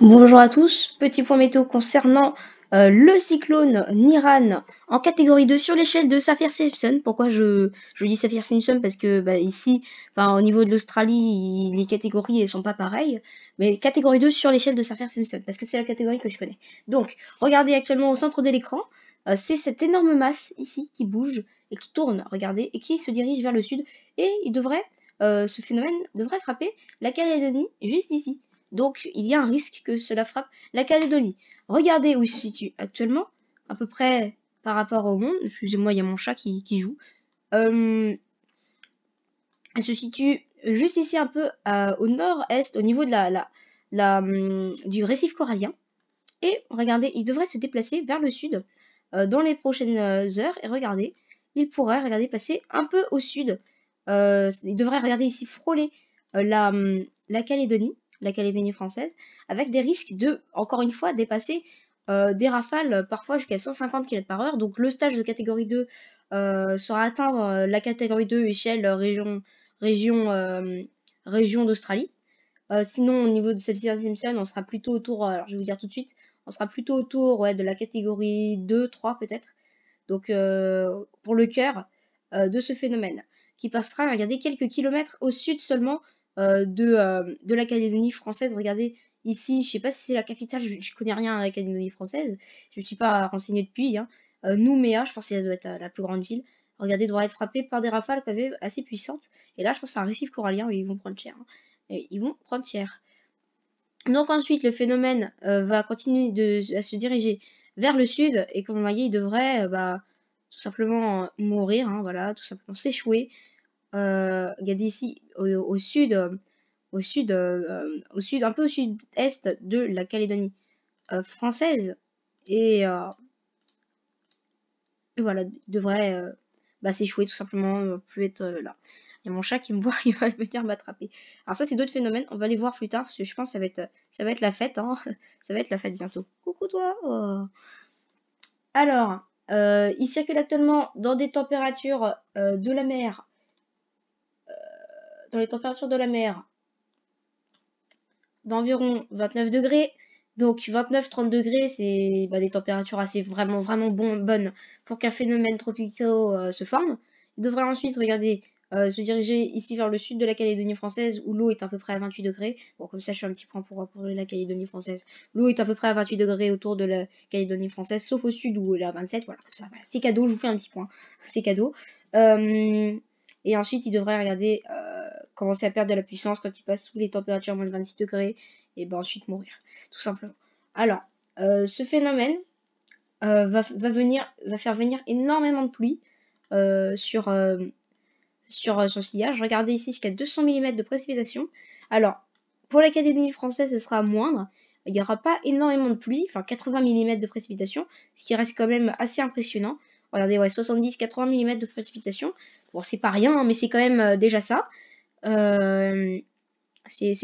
Bonjour à tous, petit point météo concernant le cyclone Niran en catégorie 2 sur l'échelle de Saffir-Simpson. Pourquoi je dis Saffir-Simpson? Parce que ici, au niveau de l'Australie, les catégories elles sont pas pareilles, mais catégorie 2 sur l'échelle de Saffir-Simpson, parce que c'est la catégorie que je connais. Donc, regardez actuellement au centre de l'écran, c'est cette énorme masse ici qui bouge et qui tourne, regardez, et qui se dirige vers le sud, et ce phénomène devrait frapper la Calédonie juste ici. Donc, il y a un risque que cela frappe la Calédonie. Regardez où il se situe actuellement, à peu près par rapport au monde. Excusez-moi, il y a mon chat qui joue. Elle se situe juste ici, un peu au nord-est, au niveau de du récif corallien. Et regardez, il devrait se déplacer vers le sud dans les prochaines heures. Et regardez, il pourrait passer un peu au sud. Il devrait, regardez ici, frôler la Calédonie française, avec des risques de, encore une fois, dépasser des rafales parfois jusqu'à 150 km/h. Donc le stage de catégorie 2 sera atteint la catégorie 2 échelle région d'Australie. Sinon, au niveau de Saffir-Simpson, on sera plutôt autour, alors je vais vous dire tout de suite, on sera plutôt autour de la catégorie 2, 3 peut-être. Donc pour le cœur de ce phénomène, qui passera, regardez, quelques kilomètres au sud seulement de la Calédonie française. Regardez ici, je sais pas si c'est la capitale, je connais rien à la Calédonie française, je ne suis pas renseignée depuis, hein. Nouméa, je pense que ça doit être la plus grande ville. Regardez, devrait être frappée par des rafales quand même assez puissantes. Et là, je pense que c'est un récif corallien, mais ils vont prendre cher, hein. Et ils vont prendre cher. Donc ensuite, le phénomène va continuer à se diriger vers le sud, et comme vous voyez, il devrait tout simplement mourir, hein, voilà, tout simplement s'échouer. Regardez ici, au sud, au sud, un peu au sud-est de la Calédonie française, et voilà, il devrait s'échouer tout simplement, plus être là. Il y a mon chat qui me voit, il va venir m'attraper. Alors ça, c'est d'autres phénomènes, on va les voir plus tard, parce que je pense que ça va être la fête, hein. Ça va être la fête bientôt. Coucou toi. Oh. Alors, il circule actuellement dans des températures de la mer, dans les températures de la mer d'environ 29 degrés. Donc 29-30 degrés, c'est des températures assez vraiment bonnes pour qu'un phénomène tropical se forme. Il devrait ensuite, regardez, se diriger ici vers le sud de la Calédonie française, où l'eau est à peu près à 28 degrés. Bon, comme ça, je fais un petit point pour la Calédonie française. L'eau est à peu près à 28 degrés autour de la Calédonie française, sauf au sud où elle est à 27. Voilà, comme ça, voilà. C'est cadeau, je vous fais un petit point. C'est cadeau. Et ensuite, il devrait, regarder, commencer à perdre de la puissance quand il passe sous les températures moins de 26 degrés, et ensuite mourir, tout simplement. Alors, ce phénomène va faire venir énormément de pluie sur son sillage. Regardez ici, jusqu'à 200 mm de précipitation. Alors, pour la Calédonie française, ce sera moindre. Il n'y aura pas énormément de pluie, enfin 80 mm de précipitation, ce qui reste quand même assez impressionnant. Regardez, ouais, 70-80 mm de précipitation. Bon, c'est pas rien, hein, mais c'est quand même déjà ça. C'est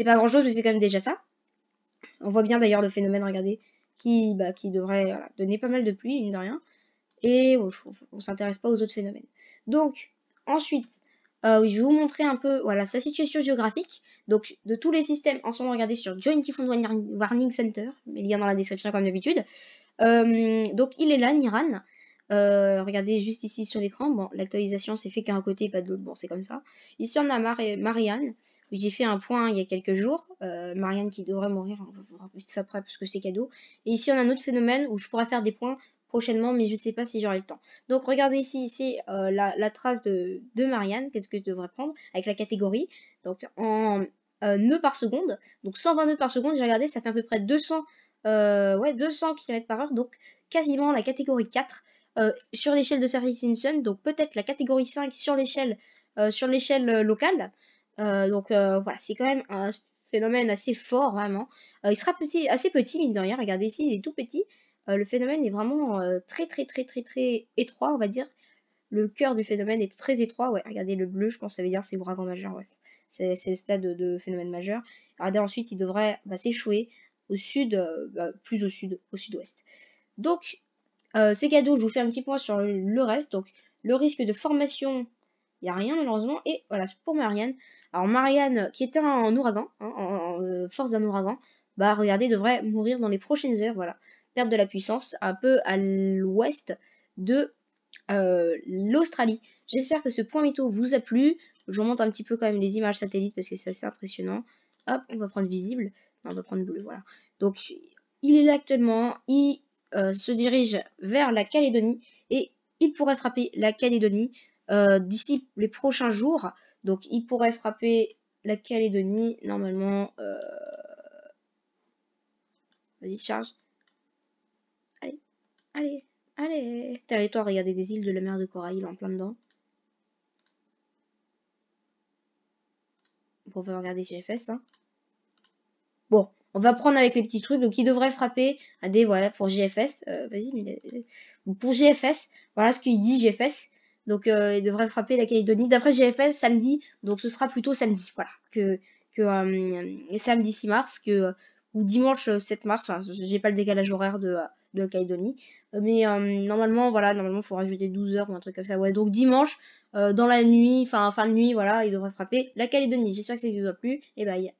pas grand chose, mais c'est quand même déjà ça. On voit bien d'ailleurs le phénomène, regardez, qui devrait donner pas mal de pluie, mine de rien. Et on s'intéresse pas aux autres phénomènes. Donc, ensuite, je vais vous montrer un peu sa situation géographique. Donc, de tous les systèmes, en ce moment, regardez sur Joint Typhoon Warning Center, les liens dans la description comme d'habitude. Donc, il est là, Niran. Regardez juste ici sur l'écran. Bon, l'actualisation s'est fait qu'à un côté, pas de l'autre. Bon, c'est comme ça. Ici, on a Marianne. J'ai fait un point il y a quelques jours. Marianne qui devrait mourir, on va voir vite fait après parce que c'est cadeau. Et ici, on a un autre phénomène où je pourrais faire des points prochainement, mais je ne sais pas si j'aurai le temps. Donc, regardez ici, c'est la trace de Marianne. Qu'est-ce que je devrais prendre avec la catégorie. Donc, en nœuds par seconde. Donc, 120 nœuds par seconde, j'ai regardé, ça fait à peu près 200 km/h. Donc, quasiment la catégorie 4. Sur l'échelle de Saffir-Simpson, donc peut-être la catégorie 5 sur l'échelle locale. Donc voilà, c'est quand même un phénomène assez fort, vraiment. Il sera assez petit, mine de rien. Regardez ici, il est tout petit. Le phénomène est vraiment très étroit, on va dire. Le cœur du phénomène est très étroit. Ouais, regardez le bleu, je pense que ça veut dire c'est ouragan majeur. Ouais. C'est le stade de phénomène majeur. Regardez, ensuite, il devrait s'échouer au sud, plus au sud-ouest. Donc, c'est cadeau, je vous fais un petit point sur le reste. Donc, le risque de formation, il n'y a rien malheureusement. Et voilà, pour Marianne. Alors, Marianne, qui était en ouragan, en force d'un ouragan. bah regardez, devrait mourir dans les prochaines heures, voilà. Perte de la puissance, un peu à l'ouest de l'Australie. J'espère que ce point météo vous a plu. Je vous montre un petit peu quand même les images satellites parce que c'est assez impressionnant. Hop, on va prendre visible. Non, on va prendre bleu, voilà. Donc, il est là actuellement. Il se dirige vers la Calédonie et il pourrait frapper la Calédonie d'ici les prochains jours. Donc, il pourrait frapper la Calédonie normalement. Vas-y, charge. Allez, allez, allez. Territoire, regardez des îles de la mer de Corail, il est en plein dedans. On va regarder GFS. Hein. Bon, on va prendre avec les petits trucs. Donc, il devrait frapper à des, voilà, pour GFS. Vas-y, mais pour GFS, voilà ce qu'il dit GFS. Donc, il devrait frapper la Calédonie. D'après GFS, samedi. Donc, ce sera plutôt samedi. Voilà. Que samedi 6 mars. Ou dimanche 7 mars. Enfin, j'ai pas le décalage horaire de la Calédonie. Mais normalement, voilà. Normalement, il faut rajouter 12 heures ou un truc comme ça. Ouais, donc dimanche. Dans la nuit, fin de nuit, voilà, il devrait frapper la Calédonie. J'espère que ça vous a plu. Et bye.